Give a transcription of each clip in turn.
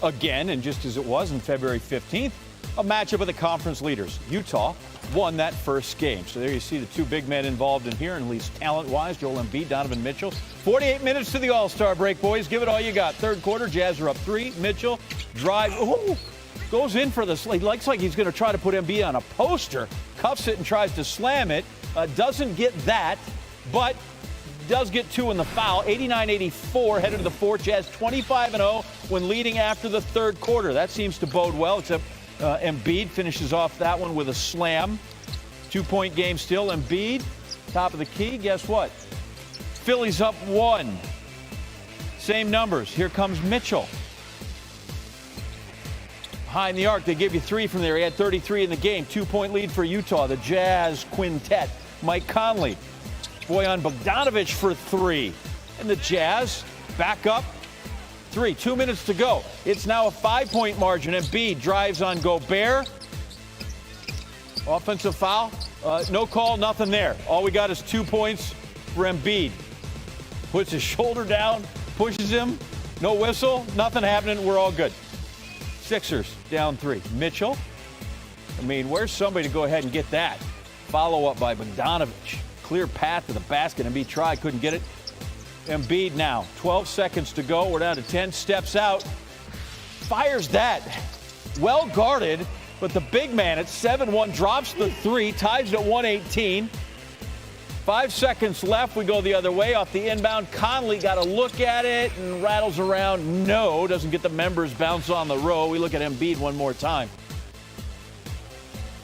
again, and just as it was on February 15th, a matchup of the conference leaders. Utah won that first game. So there you see the two big men involved in here, and at least talent-wise, Joel Embiid, Donovan Mitchell. 48 minutes to the All-Star break, boys. Give it all you got. Third quarter, Jazz are up 3. Mitchell drive. Ooh, goes in for the slate. Looks like he's going to try to put Embiid on a poster. Cuffs it and tries to slam it. Doesn't get that, but does get 2 in the foul. 89-84 headed to the fourth. Jazz 25-0 when leading after the third quarter. That seems to bode well, except Embiid finishes off that one with a slam. 2-point game still. Embiid, top of the key. Guess what? Phillies up 1. Same numbers. Here comes Mitchell. High in the arc. They give you 3 from there. He had 33 in the game. 2-point lead for Utah. The Jazz quintet. Mike Conley. Bojan Bogdanovic for 3. And the Jazz back up 3. 2 minutes to go. It's now a 5-point margin. Embiid drives on Gobert. Offensive foul. No call, nothing there. All we got is 2 points for Embiid. Puts his shoulder down, pushes him. No whistle, nothing happening. We're all good. Sixers down 3. Mitchell. I mean, where's somebody to go ahead and get that? Follow up by Bogdanovic. Clear path to the basket. Embiid tried, couldn't get it. Embiid now, 12 seconds to go. We're down to 10. Steps out, fires that. Well guarded, but the big man at 7-1 drops the 3, ties it at 118. 5 seconds left. We go the other way off the inbound. Conley got a look at it and rattles around. No, doesn't get the members. Bounce on the row. We look at Embiid one more time.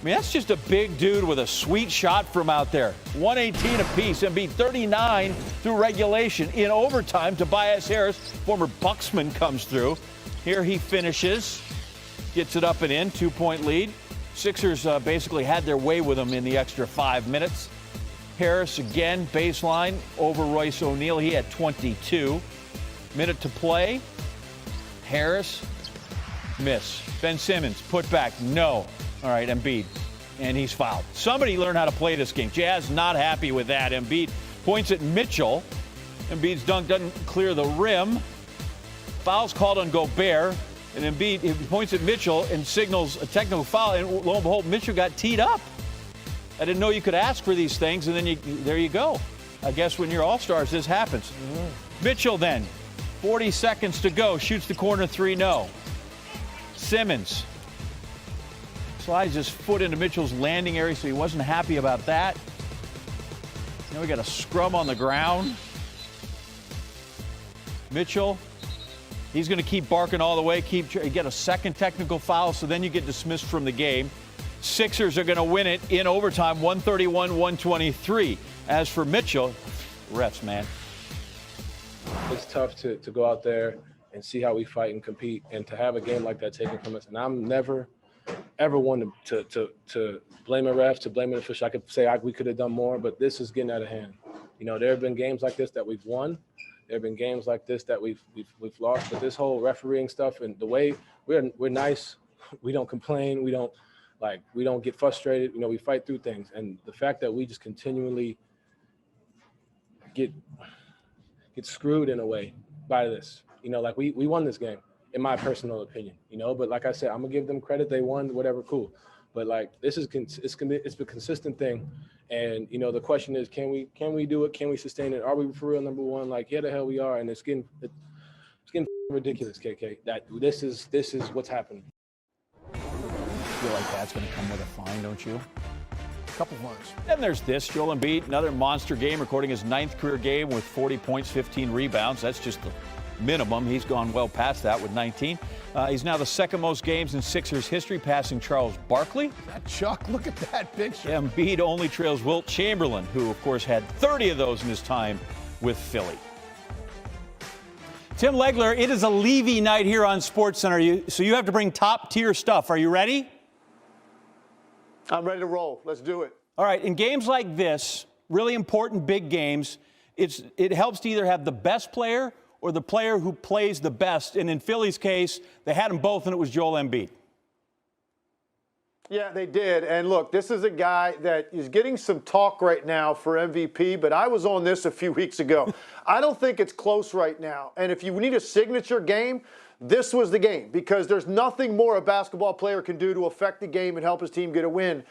I mean, that's just a big dude with a sweet shot from out there. 118 apiece. Embiid 39 through regulation. In overtime, Tobias Harris, former Bucksman, comes through. Here he finishes. Gets it up and in. 2-point lead. Sixers basically had their way with him in the extra 5 minutes. Harris again, baseline over Royce O'Neal. He had 22. Minute to play. Harris, miss. Ben Simmons, put back, no. All right, Embiid, and he's fouled. Somebody learn how to play this game. Jazz not happy with that. Embiid points at Mitchell. Embiid's dunk doesn't clear the rim. Foul's called on Gobert, and Embiid he points at Mitchell and signals a technical foul, and lo and behold, Mitchell got teed up. I didn't know you could ask for these things, and then there you go. I guess when you're all-stars, this happens. Mitchell then, 40 seconds to go, shoots the corner 3, no. Simmons slides his foot into Mitchell's landing area, so he wasn't happy about that. Now we got a scrum on the ground. Mitchell, he's going to keep barking all the way, get a second technical foul, so then you get dismissed from the game. Sixers are going to win it in overtime, 131-123. As for Mitchell, refs, man. It's tough to go out there and see how we fight and compete, and to have a game like that taken from us. And I'm never, ever one to blame a ref, to blame an official. I could say we could have done more, but this is getting out of hand. You know, there have been games like this that we've won. There have been games like this that we've lost. But this whole refereeing stuff and the way we're nice, we don't complain, we don't get frustrated. You know, we fight through things. And the fact that we just continually get screwed in a way by this, you know, like we won this game, in my personal opinion, you know, but like I said, I'm gonna give them credit. They won, whatever, cool. But like, it's a consistent thing. And, you know, the question is, can we do it? Can we sustain it? Are we for real number one? Like, yeah, the hell we are. And it's getting ridiculous, KK, that this is what's happening. I feel like that's going to come with a fine, don't you? A couple months. Then there's this, Joel Embiid, another monster game, recording his 9th career game with 40 points, 15 rebounds. That's just the minimum. He's gone well past that with 19. He's now the second most games in Sixers history, passing Charles Barkley. Chuck, look at that picture. Embiid only trails Wilt Chamberlain, who, of course, had 30 of those in his time with Philly. Tim Legler, it is a Levy night here on SportsCenter, so you have to bring top-tier stuff. Are you ready? I'm ready to roll. Let's do it. All right, in games like this, really important big games, it helps to either have the best player or the player who plays the best. And in Philly's case, they had them both, and it was Joel Embiid. Yeah, they did. And look, this is a guy that is getting some talk right now for MVP, but I was on this a few weeks ago. I don't think it's close right now. And if you need a signature game, this was the game, because there's nothing more a basketball player can do to affect the game and help his team get a win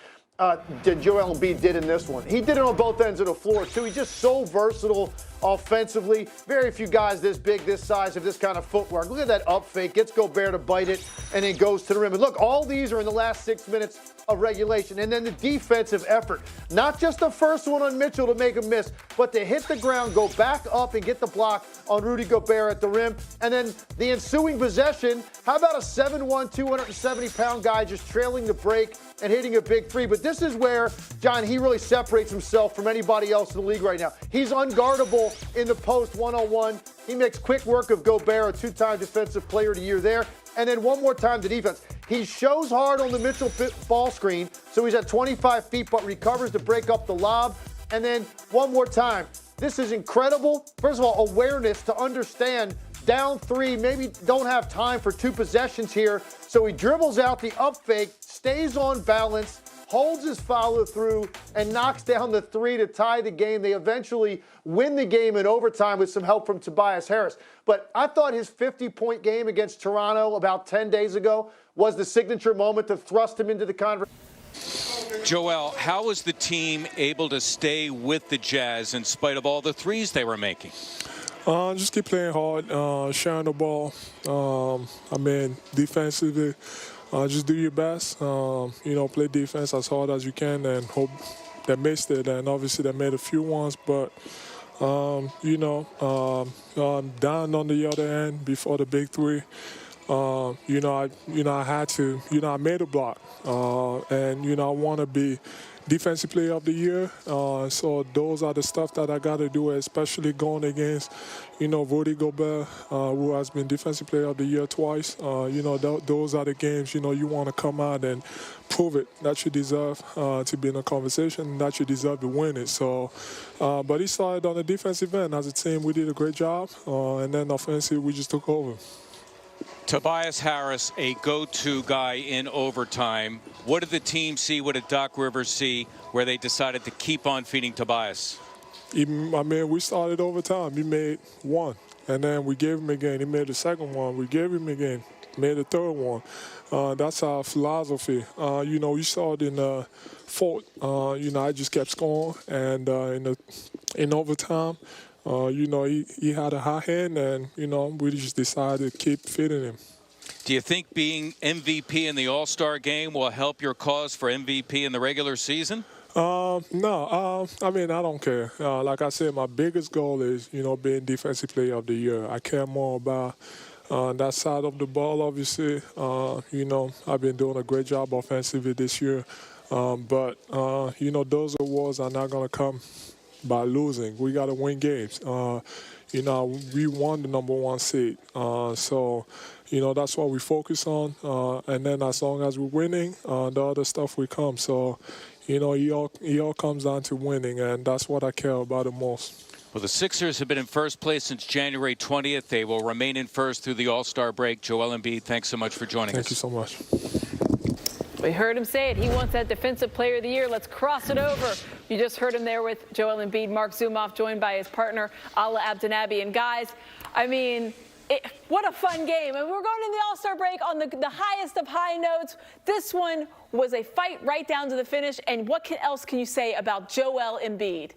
than Joel Embiid did in this one. He did it on both ends of the floor, too. He's just so versatile offensively. Very few guys this big, this size, have this kind of footwork. Look at that up fake. Gets Gobert to bite it, and then goes to the rim. And look, all these are in the last 6 minutes of regulation. And then the defensive effort. Not just the first one on Mitchell to make him miss, but to hit the ground, go back up, and get the block on Rudy Gobert at the rim. And then the ensuing possession, how about a 7'1", 270-pound guy just trailing the break and hitting a big three? But this is where, John, he really separates himself from anybody else in the league right now. He's unguardable in the post one-on-one. He makes quick work of Gobert, a two-time Defensive Player of the Year there. And then one more time, the defense. He shows hard on the Mitchell ball screen, so he's at 25 feet, but recovers to break up the lob. And then one more time. This is incredible. First of all, awareness to understand down three, maybe don't have time for two possessions here. So he dribbles out the up fake, stays on balance, holds his follow through, and knocks down the three to tie the game. They eventually win the game in overtime with some help from Tobias Harris. But I thought his 50-point game against Toronto about 10 days ago was the signature moment to thrust him into the conversation. Joel, how was the team able to stay with the Jazz in spite of all the threes they were making? Just keep playing hard, sharing the ball. Defensively, just do your best. Play defense as hard as you can and hope they missed it. And obviously they made a few ones, but down on the other end before the big three. I had to, I made a block, and I want to be Defensive Player of the Year. So those are the stuff that I got to do, especially going against, Rudy Gobert, who has been Defensive Player of the Year twice. Those are the games, you want to come out and prove it, that you deserve to be in a conversation, that you deserve to win it. So, but he started on the defensive end. As a team, we did a great job, and then offensively, we just took over. Tobias Harris, a go-to guy in overtime. What did the team see? What did Doc Rivers see where they decided to keep on feeding Tobias? We started overtime. He made one, and then we gave him again. He made the second one. We gave him again. Made the third one. That's our philosophy. You saw it in the fourth. I just kept scoring, and in overtime, he had a hot hand, and, we just decided to keep feeding him. Do you think being MVP in the All-Star game will help your cause for MVP in the regular season? No. I don't care. Like I said, my biggest goal is, being Defensive Player of the Year. I care more about that side of the ball, obviously. I've been doing a great job offensively this year. But those awards are not going to come by losing. We got to win games. We won the number one seed. So that's what we focus on. And then as long as we're winning, the other stuff will come. So, it all comes down to winning, and that's what I care about the most. Well, the Sixers have been in first place since January 20th. They will remain in first through the All-Star break. Joel Embiid, thanks so much for joining us. Thank you so much. We heard him say it. He wants that Defensive Player of the Year. Let's cross it over. You just heard him there with Joel Embiid. Mark Zumoff joined by his partner, Ala Abdinabi. And guys, what a fun game. And we're going in the All-Star break on the highest of high notes. This one was a fight right down to the finish. And what else can you say about Joel Embiid?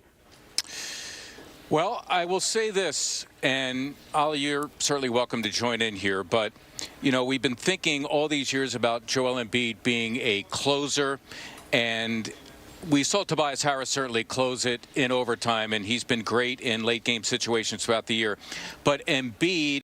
Well, I will say this, and Ala, you're certainly welcome to join in here, but we've been thinking all these years about Joel Embiid being a closer, and we saw Tobias Harris certainly close it in overtime, and he's been great in late game situations throughout the year. But Embiid